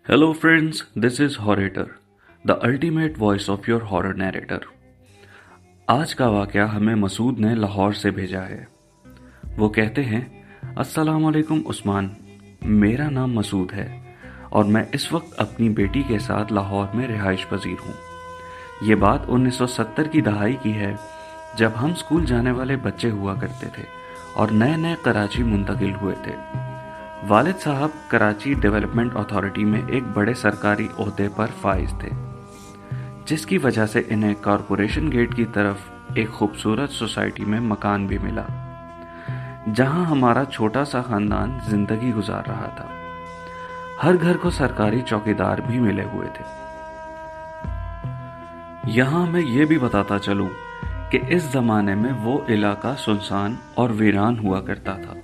Hello friends, this is Horator, the ultimate voice of your horror narrator. आज का वाकया हमें मसूद ने लाहौर से भेजा है। वो कहते हैं, अस्सलाम वालेकुम उस्मान, मेरा नाम मसूद है और मैं इस वक्त अपनी बेटी के साथ लाहौर में रिहाइश पजीर हूँ। ये बात 1970 की दहाई की है, जब हम स्कूल जाने वाले बच्चे हुआ करते थे और नए नए कराची मुंतकिल हुए थे। वालिद साहब कराची डेवलपमेंट अथॉरिटी में एक बड़े सरकारी ओहदे पर फाइज थे, जिसकी वजह से इन्हें कॉरपोरेशन गेट की तरफ एक खूबसूरत सोसाइटी में मकान भी मिला, जहां हमारा छोटा सा खानदान जिंदगी गुजार रहा था। हर घर को सरकारी चौकीदार भी मिले हुए थे। यहां मैं ये भी बताता चलूं कि इस जमाने में वो इलाका सुनसान और वीरान हुआ करता था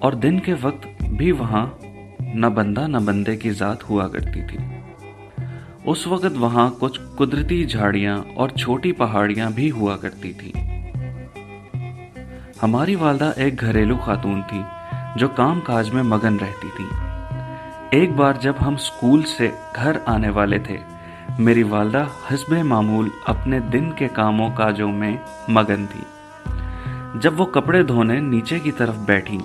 और दिन के वक्त भी वहां न बंदा न बंदे की जात हुआ करती थी। उस वक्त वहां कुछ कुदरती झाड़ियां और छोटी पहाड़ियां भी हुआ करती थी। हमारी वालदा एक घरेलू खातून थी जो काम काज में मगन रहती थी। एक बार जब हम स्कूल से घर आने वाले थे, मेरी वालदा हस्बे मामूल अपने दिन के कामों काजों में मगन थी। जब वो कपड़े धोने नीचे की तरफ बैठी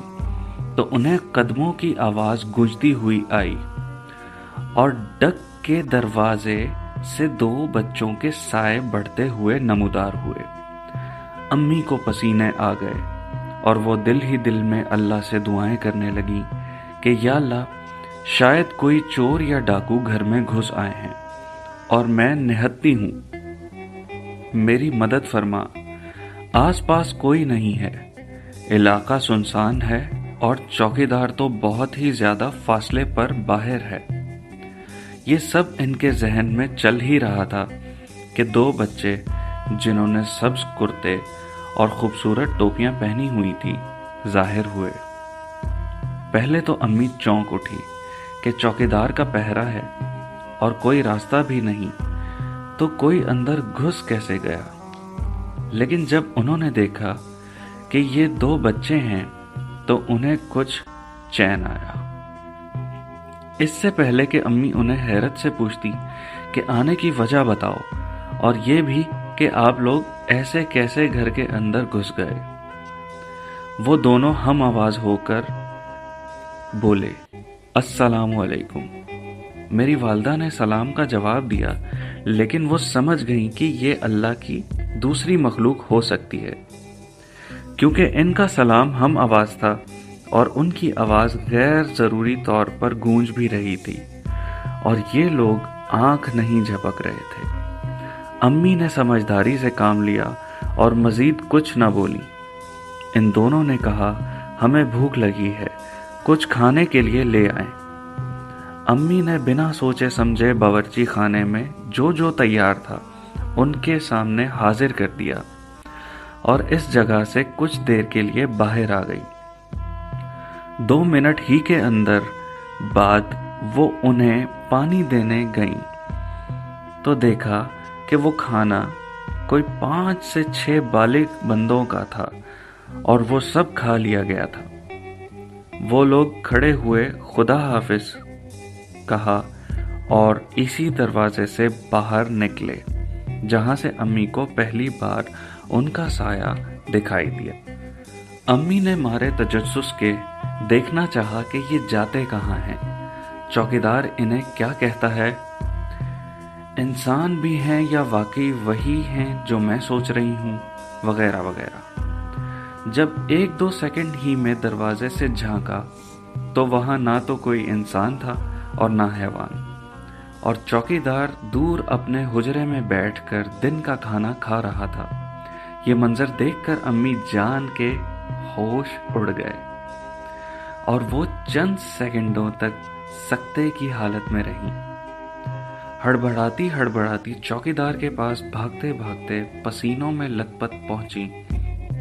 तो उन्हें कदमों की आवाज गूंजती हुई आई और डक के दरवाजे से दो बच्चों के साए बढ़ते हुए नमूदार हुए। अम्मी को पसीने आ गए और वो दिल ही दिल में अल्लाह से दुआएं करने लगी कि या अल्लाह, शायद कोई चोर या डाकू घर में घुस आए हैं और मैं निहत्ती हूं, मेरी मदद फरमा। आसपास कोई नहीं है, इलाका सुनसान है और चौकीदार तो बहुत ही ज्यादा फासले पर बाहर है। ये सब इनके जहन में चल ही रहा था कि दो बच्चे, जिन्होंने सब्ज कुर्ते और खूबसूरत टोपियां पहनी हुई थी, जाहिर हुए। पहले तो अम्मी चौंक उठी कि चौकीदार का पहरा है और कोई रास्ता भी नहीं, तो कोई अंदर घुस कैसे गया। लेकिन जब उन्होंने देखा कि ये दो बच्चे हैं तो उन्हें कुछ चैन आया। इससे पहले कि अम्मी उन्हें हैरत से पूछती कि आने की वजह बताओ और ये भी कि आप लोग ऐसे कैसे घर के अंदर घुस गए, वो दोनों हम आवाज होकर बोले, अस्सलामु अलैकुम। मेरी वालदा ने सलाम का जवाब दिया, लेकिन वो समझ गई कि ये अल्लाह की दूसरी मखलूक हो सकती है, क्योंकि इनका सलाम हम आवाज था और उनकी आवाज गैर जरूरी तौर पर गूंज भी रही थी और ये लोग आंख नहीं झपक रहे थे। अम्मी ने समझदारी से काम लिया और मजीद कुछ न बोली। इन दोनों ने कहा, हमें भूख लगी है, कुछ खाने के लिए ले आए। अम्मी ने बिना सोचे समझे बावर्ची खाने में जो जो तैयार था उनके सामने हाजिर कर दिया और इस जगह से कुछ देर के लिए बाहर आ गई। 2 मिनट ही के अंदर बाद वो उन्हें पानी देने गई तो देखा कि वो खाना कोई 5 से 6 बालिग बंदों का था और वो सब खा लिया गया था। वो लोग खड़े हुए खुदा हाफिज कहा और इसी दरवाजे से बाहर निकले जहां से अम्मी को पहली बार उनका साया दिखाई दिया। अम्मी ने मारे तजस्सुस के देखना चाहा कि ये जाते कहाँ हैं, चौकीदार इन्हें क्या कहता है, इंसान भी हैं या वाकई वही हैं जो मैं सोच रही हूँ, वगैरह वगैरह। जब 1-2 सेकंड ही में दरवाजे से झांका तो वहां ना तो कोई इंसान था और ना हैवान, और चौकीदार दूर अपने हुजरे में बैठकर दिन का खाना खा रहा था। ये मंजर देखकर अम्मी जान के होश उड़ गए और वो चंद सेकंडों तक सकते की हालत में रही। हड़बड़ाती हड़बड़ाती चौकीदार के पास भागते भागते पसीनों में लथपथ पहुंची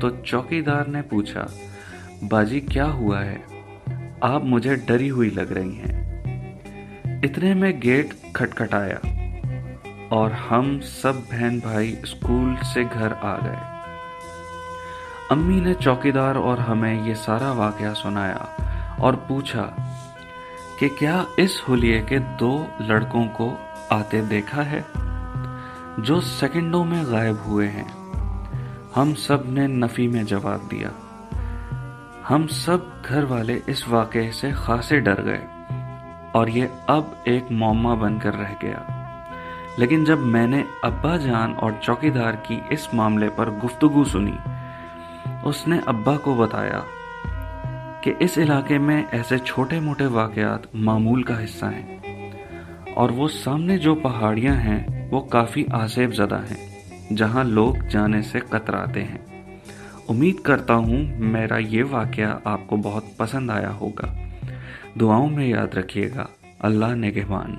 तो चौकीदार ने पूछा, बाजी क्या हुआ है, आप मुझे डरी हुई लग रही हैं। इतने में गेट खटखटाया और हम सब बहन भाई स्कूल से घर आ गए। अम्मी ने चौकीदार और हमें ये सारा वाकया सुनाया और पूछा کہ کیا اس حلیے کے 2 لڑکوں کو آتے دیکھا ہے جو سیکنڈوں میں غائب ہوئے ہیں؟ ہم سب نے نفی میں جواب دیا۔ ہم سب گھر والے اس واقعے سے خاصے ڈر گئے اور یہ اب ایک معمہ بن کر رہ گیا۔ لیکن جب میں نے ابا جان اور چوکیدار کی اس معاملے پر گفتگو سنی، اس نے ابا کو بتایا کہ اس علاقے میں ایسے چھوٹے موٹے واقعات معمول کا حصہ ہیں، اور وہ سامنے جو پہاڑیاں ہیں وہ کافی آسیب زدہ ہیں جہاں لوگ جانے سے کتراتے ہیں۔ امید کرتا ہوں میرا یہ واقعہ آپ کو بہت پسند آیا ہوگا۔ دعاؤں میں یاد رکھیے گا۔ اللہ نگہبان۔